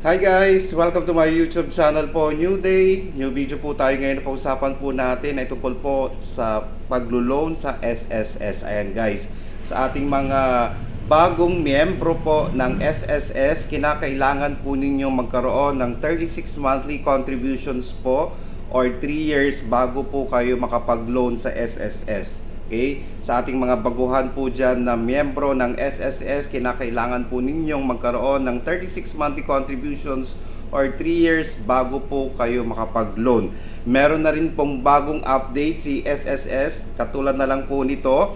Hi guys! Welcome to my YouTube channel po. New day, new video po tayo ngayon. Pag-usapan po natin ay tungkol po sa paglo-loan sa SSS. Ayan guys, sa ating mga bagong miyembro po ng SSS, kinakailangan po ninyong magkaroon ng 36 monthly contributions po or 3 years bago po kayo makapag-loan sa SSS. Okay? Sa ating mga baguhan po dyan na miyembro ng SSS, kinakailangan po ninyong magkaroon ng 36 monthly contributions or 3 years bago po kayo makapag-loan. Meron na rin pong bagong update si SSS, katulad na lang po nito.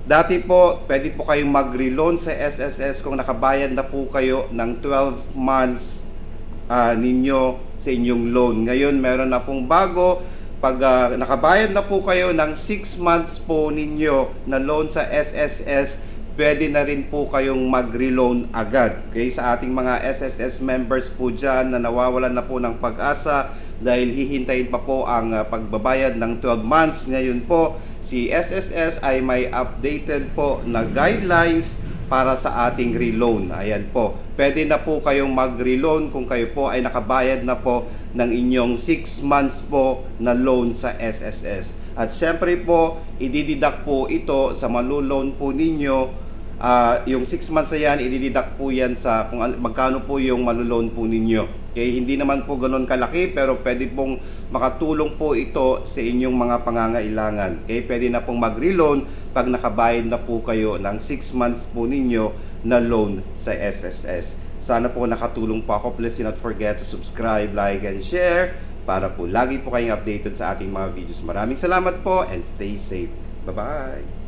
Dati po, pwede po kayong mag-reloan sa SSS kung nakabayad na po kayo ng 12 months ninyo sa inyong loan. Ngayon, meron na pong bago. Pag nakabayad na po kayo ng 6 months po ninyo na loan sa SSS, pwede na rin po kayong mag-reloan agad. Okay? Sa ating mga SSS members po dyan na nawawalan na po ng pag-asa dahil hihintayin pa po ang pagbabayad ng 12 months. Ngayon po, si SSS ay may updated po na guidelines para sa ating reloan. Ayan po. Pwede na po kayong mag-reloan kung kayo po ay nakabayad na po ng inyong 6 months po na loan sa SSS. At syempre po, idididak po ito sa maluloan po ninyo. Yung 6 months na yan, idididak po yan sa kung magkano po yung maluloan po ninyo. Okay, hindi naman po ganoon kalaki, pero pwede pong makatulong po ito sa inyong mga pangangailangan. Okay, pwede na pong mag-reloan pag nakabayad na po kayo ng 6 months po ninyo na loan sa SSS. Sana po nakatulong po ako. Please do not forget to subscribe, like, and share para po lagi po kayong updated sa ating mga videos. Maraming salamat po and stay safe. Bye-bye!